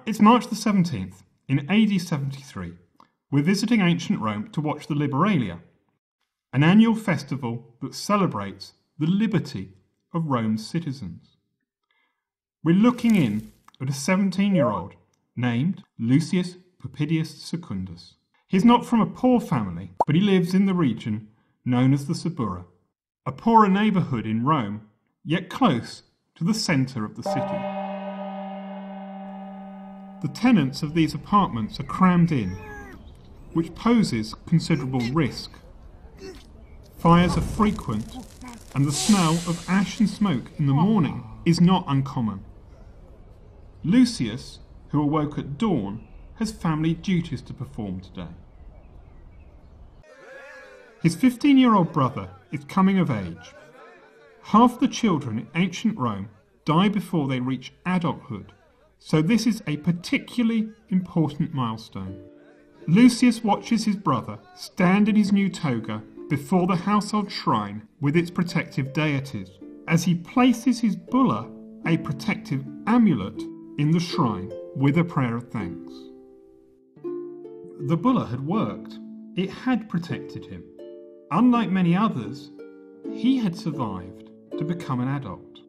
It's March the 17th, in AD 73. We're visiting ancient Rome to watch the Liberalia, an annual festival that celebrates the liberty of Rome's citizens. We're looking in at a 17-year-old named Lucius Popedius Secundus. He's not from a poor family, but he lives in the region known as the Suburra, a poorer neighbourhood in Rome, yet close to the centre of the city. The tenants of these apartments are crammed in, which poses considerable risk. Fires are frequent, and the smell of ash and smoke in the morning is not uncommon. Lucius, who awoke at dawn, has family duties to perform today. His 15-year-old brother is coming of age. Half the children in ancient Rome die before they reach adulthood, so this is a particularly important milestone. Lucius watches his brother stand in his new toga before the household shrine with its protective deities, as he places his bulla, a protective amulet, in the shrine with a prayer of thanks. The bulla had worked. It had protected him. Unlike many others, he had survived to become an adult.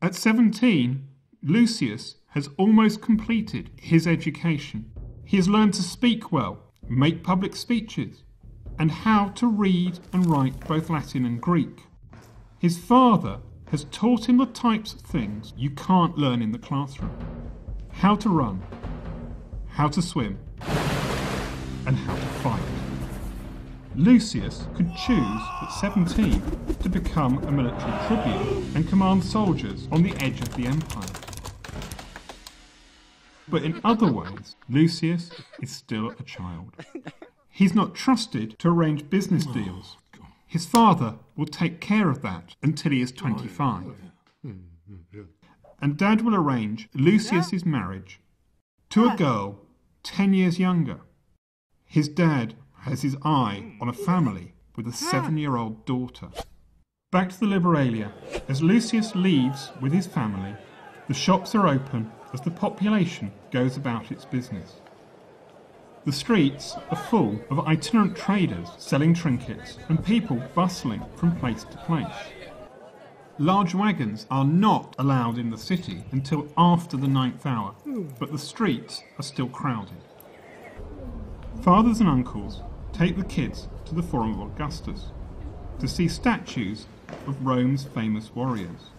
At 17, Lucius has almost completed his education. He has learned to speak well, make public speeches, and how to read and write both Latin and Greek. His father has taught him the types of things you can't learn in the classroom. How to run, how to swim, and how to fight. Lucius could choose at 17 to become a military tribune and command soldiers on the edge of the empire. But in other ways, Lucius is still a child. He's not trusted to arrange business deals. His father will take care of that until he is 25. And Dad will arrange Lucius's marriage to a girl 10 years younger. His dad has his eye on a family with a 7-year-old daughter. Back to the Liberalia. As Lucius leaves with his family, the shops are open as the population goes about its business. The streets are full of itinerant traders selling trinkets and people bustling from place to place. Large wagons are not allowed in the city until after the 9th hour, but the streets are still crowded. Fathers and uncles take the kids to the Forum of Augustus to see statues of Rome's famous warriors,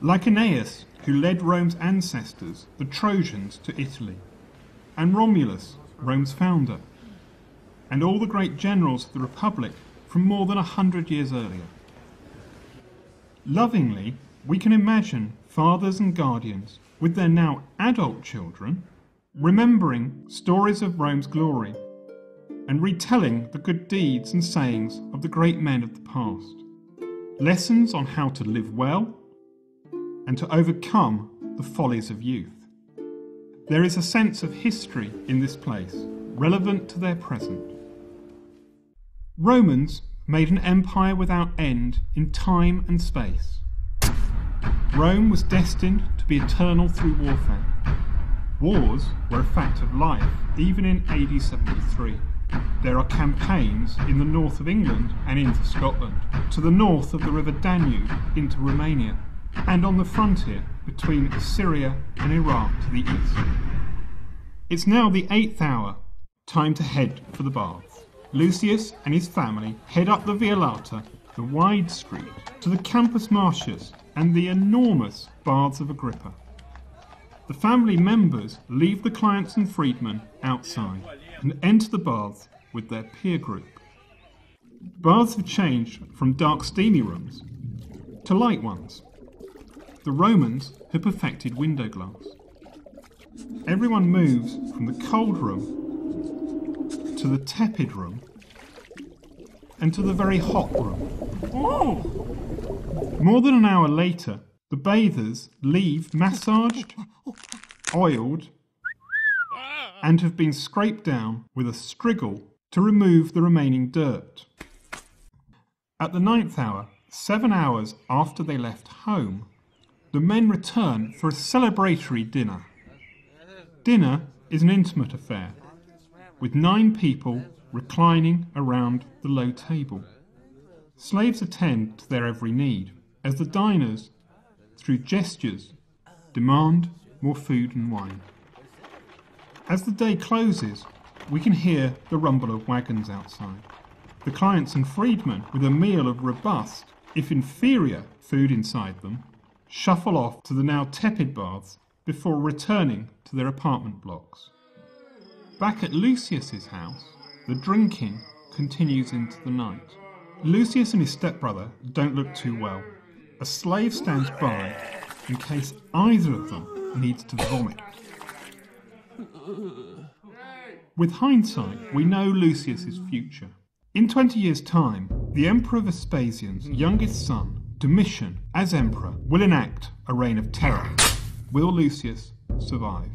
like Aeneas, who led Rome's ancestors, the Trojans, to Italy, and Romulus, Rome's founder, and all the great generals of the Republic from more than 100 years earlier. Lovingly, we can imagine fathers and guardians with their now adult children remembering stories of Rome's glory and retelling the good deeds and sayings of the great men of the past. Lessons on how to live well and to overcome the follies of youth. There is a sense of history in this place, relevant to their present. Romans made an empire without end in time and space. Rome was destined to be eternal through warfare. Wars were a fact of life, even in AD 73. There are campaigns in the north of England and into Scotland, to the north of the River Danube into Romania, and on the frontier between Syria and Iraq to the east. It's now the 8th hour, time to head for the baths. Lucius and his family head up the Via Lata, the wide street, to the Campus Martius and the enormous Baths of Agrippa. The family members leave the clients and freedmen outside and enter the baths with their peer group. Baths have changed from dark steamy rooms to light ones. The Romans had perfected window glass. Everyone moves from the cold room to the tepid room and to the very hot room. More than an hour later, the bathers leave massaged, oiled, and have been scraped down with a striggle to remove the remaining dirt. At the 9th hour, 7 hours after they left home, the men return for a celebratory dinner. Dinner is an intimate affair, with 9 people reclining around the low table. Slaves attend to their every need, as the diners, through gestures, demand more food and wine. As the day closes, we can hear the rumble of wagons outside. The clients and freedmen, with a meal of robust, if inferior, food inside them, shuffle off to the now tepid baths before returning to their apartment blocks. Back at Lucius's house, the drinking continues into the night. Lucius and his stepbrother don't look too well. A slave stands by in case either of them needs to vomit. With hindsight, we know Lucius's future. In 20 years' time, the Emperor Vespasian's youngest son, Domitian, as emperor, will enact a reign of terror. Will Lucius survive?